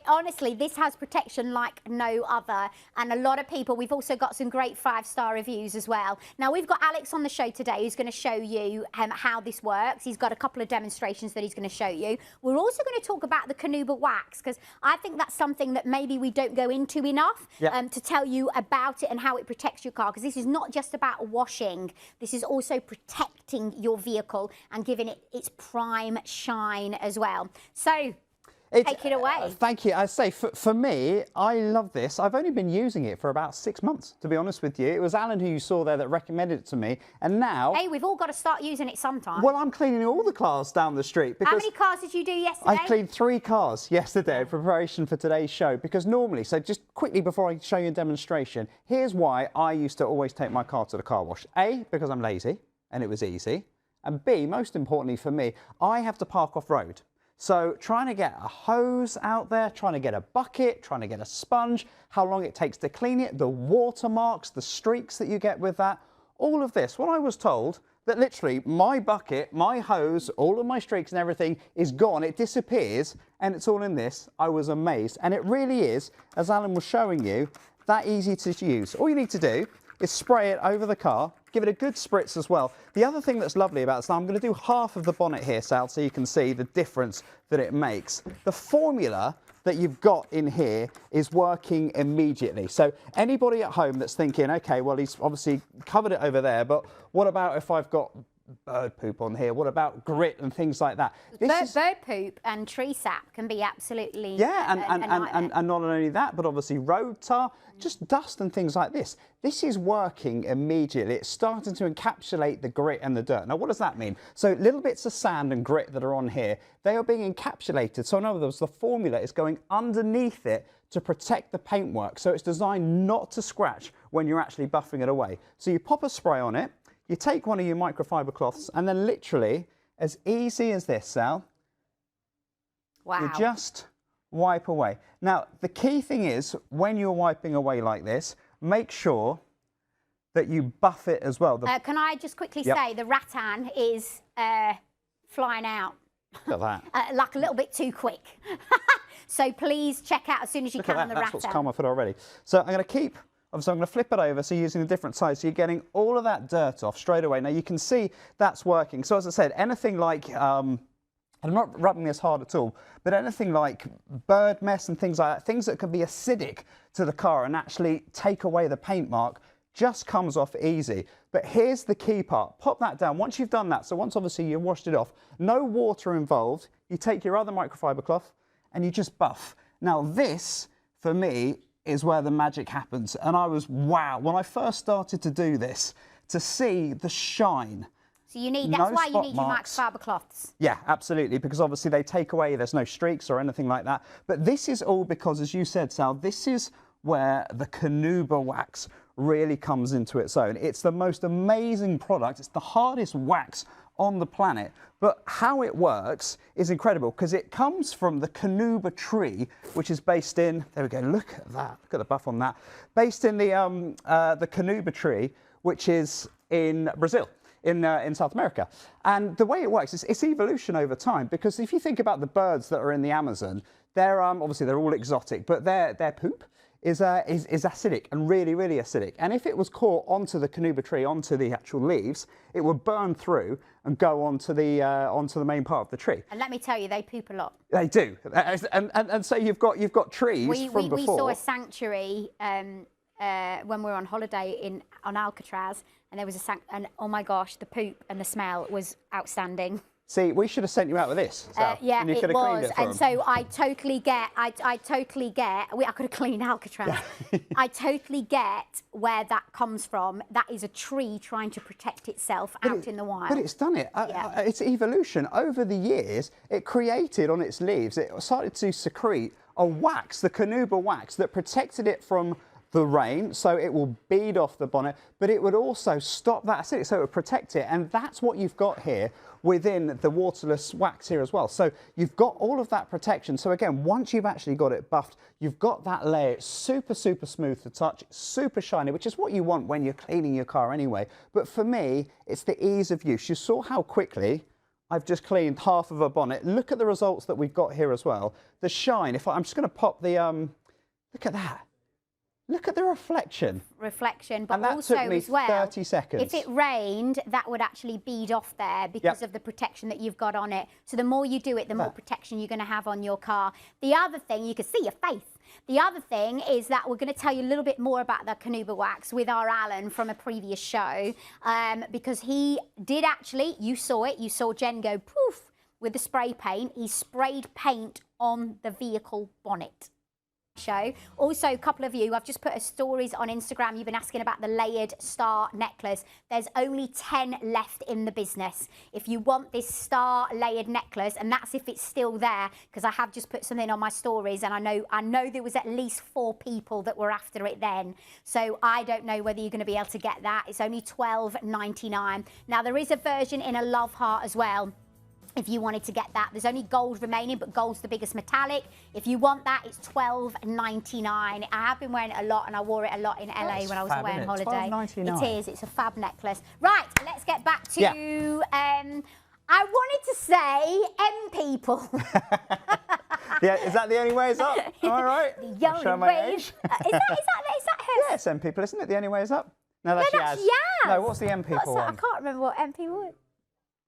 Honestly, this has protection like no other, and a lot of people. We've also got some great 5-star reviews as well. Now we've got Alex on the show today, who's going to show you how this works. He's got a couple of demonstrations that he's going to show you. We're also going to talk about the Canuba wax, because I think that's something that maybe we don't go into enough to tell you about it and how it protects your car. Because this is not just about washing; this is also protecting your vehicle and giving it its prime shine as well. So. Take it away. Thank you. I say, for me, I love this. I've only been using it for about 6 months, to be honest with you. It was Alan who you saw there that recommended it to me, and now... Hey, we've all got to start using it sometime. Well, I'm cleaning all the cars down the street. Because how many cars did you do yesterday? I cleaned 3 cars yesterday in preparation for today's show, because normally, so just quickly before I show you a demonstration, here's why I used to always take my car to the car wash. A, because I'm lazy, and it was easy. And B, most importantly for me, I have to park off-road. So trying to get a hose out there, trying to get a bucket, trying to get a sponge, how long it takes to clean it, the watermarks, the streaks that you get with that, all of this. When I was told that literally my bucket, my hose, all of my streaks and everything is gone, it disappears, and it's all in this, I was amazed. And it really is, as Alan was showing you, that easy to use. All you need to do is spray it over the car, give it a good spritz as well. The other thing that's lovely about this, now I'm going to do half of the bonnet here, Sal, so you can see the difference that it makes. The formula that you've got in here is working immediately. So anybody at home that's thinking, okay, well, he's obviously covered it over there, but what about if I've got bird poop on here? What about grit and things like that? Bird poop and tree sap can be absolutely and not only that, but obviously road tar, just dust and things like this. This is working immediately. It's starting to encapsulate the grit and the dirt. Now, what does that mean? So little bits of sand and grit that are on here, they are being encapsulated. So in other words, the formula is going underneath it to protect the paintwork. So it's designed not to scratch when you're actually buffing it away. So you pop a spray on it, you take one of your microfiber cloths, and then literally, as easy as this, Sal, you just wipe away. Now, the key thing is, when you're wiping away like this, make sure that you buff it as well. Can I just quickly say the rattan is flying out. Look at that. Like a little bit too quick. So please check out as soon as you can the rattan. That's what's come off it already. So I'm going to keep... So I'm going to flip it over, so using a different side, so you're getting all of that dirt off straight away. Now you can see that's working. So as I said, anything like, and I'm not rubbing this hard at all, but anything like bird mess and things like that, things that can be acidic to the car and actually take away the paint mark, just comes off easy. But here's the key part. Pop that down. Once you've done that, so once obviously you've washed it off, no water involved, you take your other microfiber cloth and you just buff. Now this, for me, is where the magic happens. And I was, wow, when I first started to do this, to see the shine. So you need, that's why you need your microfiber cloths. Yeah, absolutely, because obviously they take away, there's no streaks or anything like that. But this is all because, as you said, Sal, this is where the Canuba wax really comes into its own. It's the most amazing product. It's the hardest wax on the planet, but how it works is incredible because it comes from the Canuba tree, which is based in, there we go, look at that, look at the buff on that, based in the Canuba tree, which is in Brazil, in South America. And the way it works is it's evolution over time, because if you think about the birds that are in the Amazon, they're obviously they're all exotic, but their poop is acidic and really, really acidic. And if it was caught onto the Canuba tree, onto the actual leaves, it would burn through and go onto the main part of the tree. And let me tell you, they poop a lot. They do. And so you've got trees from before. We saw a sanctuary when we were on holiday on Alcatraz, and there was a and oh my gosh, the poop and the smell was outstanding. See, we should have sent you out with this. So, yeah, and you it was. And so I totally get, I could have cleaned Alcatraz. Yeah. I totally get where that comes from. That is a tree trying to protect itself out in the wild. But it's done it. It's evolution. Over the years, it created on its leaves, it started to secrete a wax, the Canuba wax, that protected it from the rain, so it will bead off the bonnet, but it would also stop that acidity, so it would protect it. And that's what you've got here within the waterless wax here as well. So you've got all of that protection. So again, once you've actually got it buffed, you've got that layer. It's super, super smooth to touch, super shiny, which is what you want when you're cleaning your car anyway. But for me, it's the ease of use. You saw how quickly I've just cleaned half of a bonnet. Look at the results that we've got here as well. The shine, I'm just going to pop the, look at that. Look at the reflection. But and that also took me as well, 30 seconds. if it rained, that would actually bead off there because of the protection that you've got on it. So the more you do it, the more protection you're going to have on your car. The other thing, you can see your face. The other thing is that we're going to tell you a little bit more about the Canuba wax with our Alan from a previous show, because he did actually, you saw it, you saw Jen go poof with the spray paint. He sprayed paint on the vehicle bonnet. Show. Also, a couple of you, I've just put a stories on Instagram. You've been asking about the layered star necklace. There's only 10 left in the business. If you want this star layered necklace, and that's if it's still there, because I have just put something on my stories, and I know there was at least 4 people that were after it then. So I don't know whether you're going to be able to get that. It's only $12.99. Now there is a version in a love heart as well. If you wanted to get that, there's only gold remaining, but gold's the biggest metallic. If you want that, it's $12.99. I have been wearing it a lot, and I wore it a lot in LA when I was away on holiday. $12.99. It is. It's a fab necklace. Right, let's get back to. I wanted to say M people. Yeah, is that the only way is up? All right. The only way is that her? Yes, M people, isn't it? The only way is up. No, that's that's Yaz. Yaz. No, what's the M people one? I can't remember what M people was.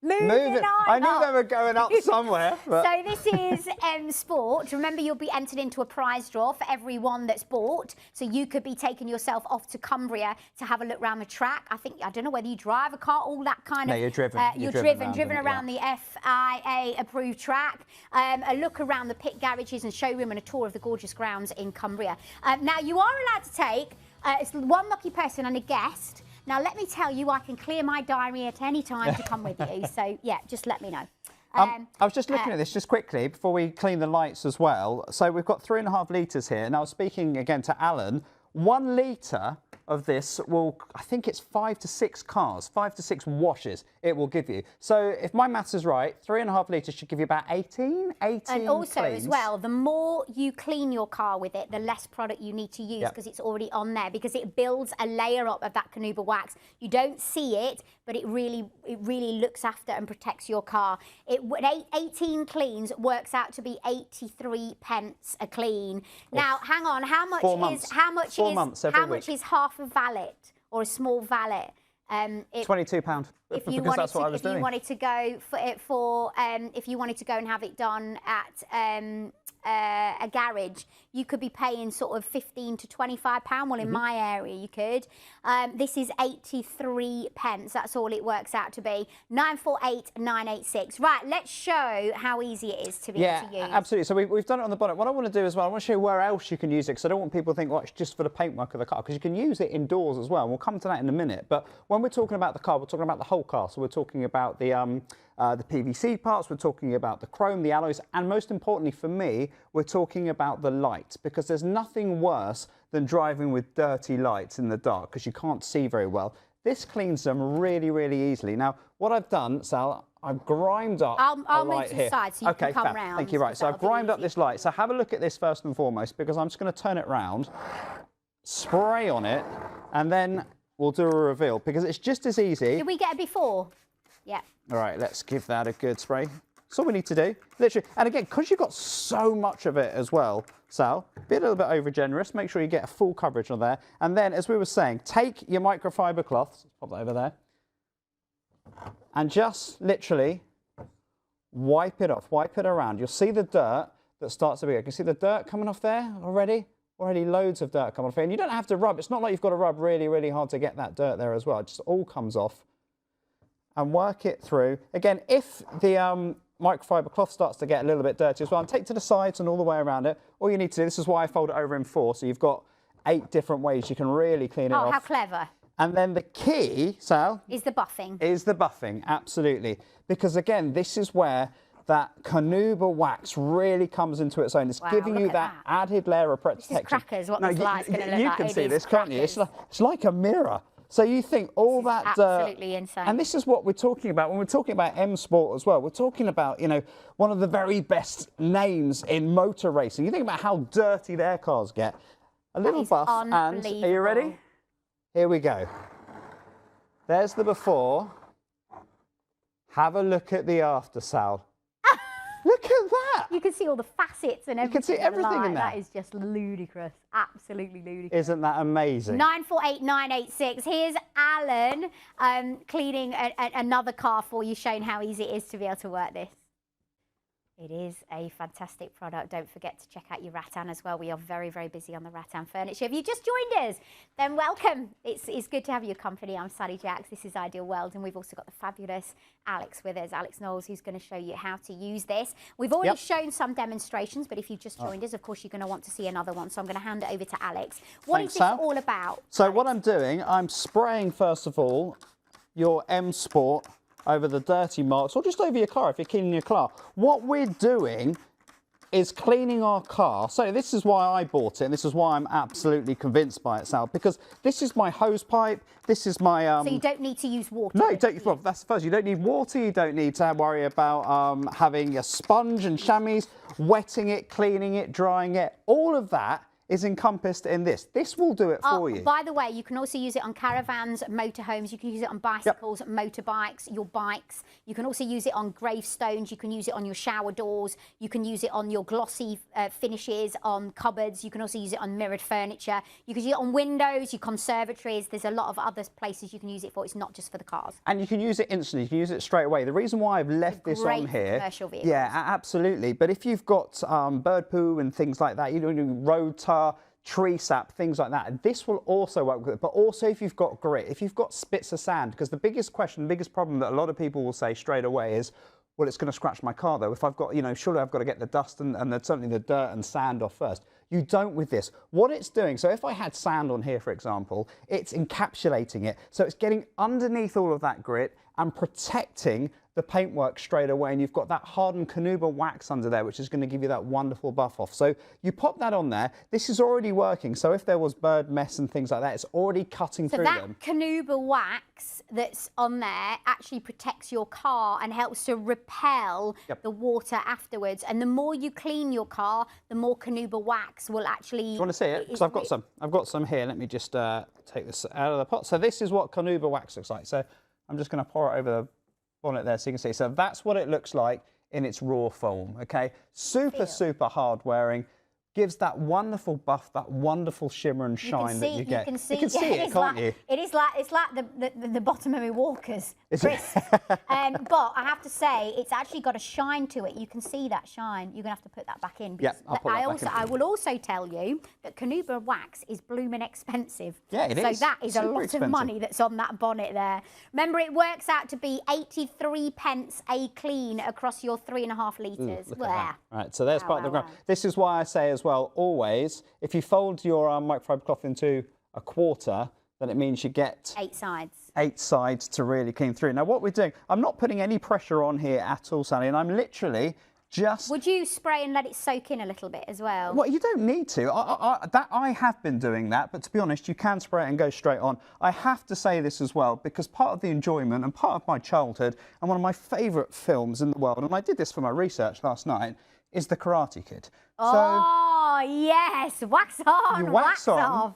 Moving on. I knew they were going up somewhere. But... So this is sport. Remember, you'll be entered into a prize draw for every one that's bought. So you could be taking yourself off to Cumbria to have a look around the track. I don't know whether you drive a car, all that kind of. No, you're driven. You're driven around the FIA approved track. A look around the pit garages and showroom, and a tour of the gorgeous grounds in Cumbria. Now you are allowed to take it's one lucky person and a guest. Now, let me tell you, I can clear my diary at any time to come with you. So, yeah, just let me know. I was just looking at this just quickly before we clean the lights as well. So we've got 3.5 litres here. And I was speaking again to Alan. 1 litre of this will, I think it's 5 to 6 cars, 5 to 6 washes it will give you. So if my maths is right, 3.5 litres should give you about 18 And also cleans. as well, the more you clean your car with it, the less product you need to use because it's already on there, because it builds a layer up of that Canuba wax. You don't see it, but it really looks after and protects your car. 18 cleans works out to be 83 pence a clean. Now, hang on, how much is half a valet or a small valet? £22. If you wanted to go if you wanted to go and have it done at a garage, you could be paying sort of £15 to £25. Well, in my area, you could. This is 83 pence. That's all it works out to be. 948986. Right, let's show how easy it is to be able to use. Absolutely. So we've done it on the bonnet. What I want to do as well, I want to show you where else you can use it, because I don't want people to think, well, it's just for the paintwork of the car, because you can use it indoors as well. And we'll come to that in a minute. But when we're talking about the car, we're talking about the whole car. So we're talking about the PVC parts, we're talking about the chrome, the alloys, and most importantly for me, we're talking about the light, because there's nothing worse than driving with dirty lights in the dark, because you can't see very well. This cleans them really, really easily. Now, what I've done, Sal, I've grimed up I'll a light move to here. the side so you can come round. Thank you. Right, so I've grimed up this light. So have a look at this first and foremost, because I'm just going to turn it round, spray on it, and then we'll do a reveal, because it's just as easy. Did we get it before? Yeah. All right, let's give that a good spray. That's all we need to do, literally. And again, because you've got so much of it as well, Sal, be a little bit over generous. Make sure you get a full coverage on there. And then, as we were saying, take your microfiber cloth, let's pop that over there, and just literally wipe it off, wipe it around. You'll see the dirt that starts to be. You can see the dirt coming off there already. Already loads of dirt coming off here. And you don't have to rub. It's not like you've got to rub really, really hard to get that dirt there as well. It just all comes off. And work it through. Again, if the microfiber cloth starts to get a little bit dirty as well, and take to the sides and all the way around it, all you need to do, this is why I fold it over in 4, so you've got 8 different ways you can really clean it off. Oh, how clever. And then the key, Sal, is the buffing. Is the buffing, absolutely. Because again, this is where that Canuba wax really comes into its own. It's giving you that added layer of protection. This is crackers, what this light's going to look like. You can see this, can't you? It's like a mirror. So you think all that absolutely insane. And this is what we're talking about when we're talking about M Sport as well. We're talking about, you know, one of the very best names in motor racing. You think about how dirty their cars get. A little buff, and are you ready? Here we go. There's the before. Have a look at the after, Sal. Look at that. You can see all the facets and everything. You can see everything in there. That is just ludicrous. Absolutely ludicrous. Isn't that amazing? 948986. Here's Alan cleaning another car for you, showing how easy it is to be able to work this. It is a fantastic product. Don't forget to check out your Rattan as well. We are very, very busy on the Rattan furniture. If you just joined us, then welcome. It's good to have your company. I'm Sally Jacks. This is Ideal World, and we've also got the fabulous Alex with us, Alex Knowles, who's going to show you how to use this. We've already shown some demonstrations, but if you've just joined us, of course, you're going to want to see another one. So I'm going to hand it over to Alex. What is this all about? So what I'm doing, I'm spraying, first of all, your M Sport over the dirty marks, or just over your car if you're cleaning your car. What we're doing is cleaning our car. So this is why I bought it, and this is why I'm absolutely convinced by it, Sal, because this is my hose pipe, this is my... So you don't need to use water? No, well, that's the first. You don't need water, you don't need to worry about having a sponge and chamois, wetting it, cleaning it, drying it. All of that is encompassed in this. This will do it for you. By the way, you can also use it on caravans, motorhomes. You can use it on bicycles, motorbikes, your bikes. You can also use it on gravestones. You can use it on your shower doors. You can use it on your glossy finishes, on cupboards. You can also use it on mirrored furniture. You can use it on windows, your conservatories. There's a lot of other places you can use it for. It's not just for the cars. And you can use it instantly. You can use it straight away. The reason why I've left this on here... commercial vehicles. Yeah, absolutely. But if you've got bird poo and things like that, you know, road tar, tree sap, things like that, this will also work with it. But also if you've got grit, if you've got spits of sand, because the biggest question, the biggest problem that a lot of people will say straight away is, well, it's going to scratch my car though. If I've got, you know, surely I've got to get the dust and certainly the dirt and sand off first. You don't with this. What it's doing, so if I had sand on here, for example, it's encapsulating it. So it's getting underneath all of that grit and protecting the paintwork straight away, and you've got that hardened Canuba wax under there, which is going to give you that wonderful buff off. So you pop that on there. This is already working. So if there was bird mess and things like that, it's already cutting through them. So that Canuba wax that's on there actually protects your car and helps to repel the water afterwards. And the more you clean your car, the more Canuba wax will actually... Do you want to see it? Because I've got some. I've got some here. Let me just take this out of the pot. So this is what Canuba wax looks like. So I'm just going to pour it over the bonnet there so you can see. So that's what it looks like in its raw form, okay? Super hard wearing. Gives that wonderful buff, that wonderful shimmer and shine that you get. You can see it, can't you? It's like the bottom of my Walkers, Chris. But I have to say, it's actually got a shine to it. You can see that shine. You're gonna have to put that back in. Yeah, I'll put that back in. I will also tell you that Canuba wax is blooming expensive. Yeah, it is. So that is a lot of money that's on that bonnet there. Remember, it works out to be 83 pence a clean across your 3.5 litres. Right, so there's part of the ground. This is why I say as well, always, if you fold your microfiber cloth into a quarter, then it means you get 8 sides. 8 sides to really clean through. Now what we're doing, I'm not putting any pressure on here at all, Sally, and I'm literally just... Would you spray and let it soak in a little bit as well? Well, you don't need to. I have been doing that, but to be honest, you can spray it and go straight on. I have to say this as well, because part of the enjoyment and part of my childhood and one of my favourite films in the world, and I did this for my research last night, is The Karate Kid. Oh, yes, wax on, you wax on, off.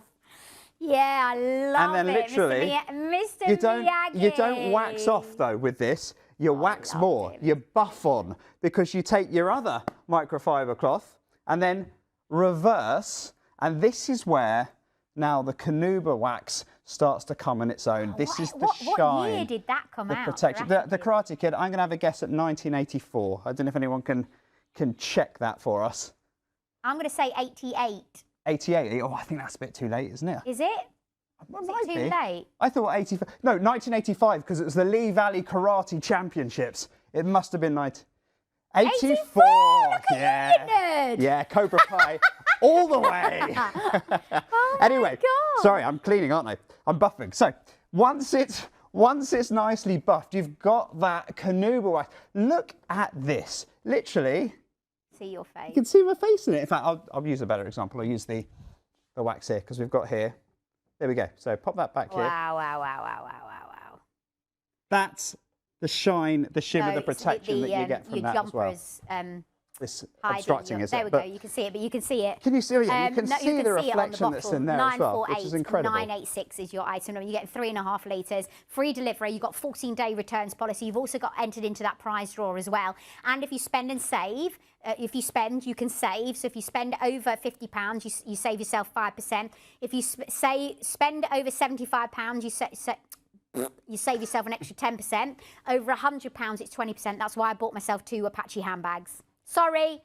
Yeah, I love and then it, literally, Mr. you don't wax off though with this. You wax more. You buff on, because you take your other microfiber cloth and then reverse, and this is where now the Canuba wax starts to come on its own. This is the shine. What year did that come out? Protection. The Karate Kid. I'm going to have a guess at 1984. I don't know if anyone can check that for us. I'm going to say 88. 88? Oh, I think that's a bit too late, isn't it? Is it? Well, is it too late? I thought 85. No, 1985, because it was the Lee Valley Karate Championships. It must have been 84. Look at yeah. you, yeah, Cobra Kai all the way. Oh anyway, God. Sorry, I'm cleaning, aren't I? I'm buffing. So once it's nicely buffed, you've got that Canuba wax. Look at this. Literally. See your face. You can see my face in it. In fact, I'll use a better example. I'll use the wax here, because we've got here. There we go. So pop that back here. Wow. That's the shine, the shimmer, the protection that you get from that as well. Your jumper This Hiding obstructing, your- is there it? we But go. You can see it, but you can see it. can you see? You can No, see the see it on reflection that's in there as well, which is incredible. 986 is your item number. You get 3.5 litres, free delivery. You've got 14-day returns policy. You've also got entered into that prize draw as well. And if you spend and save, if you spend, you can save. So if you spend over £50, you save yourself 5%. If you spend over £75, you save yourself an extra 10%. Over £100, it's 20%. That's why I bought myself 2 Apache handbags. Sorry,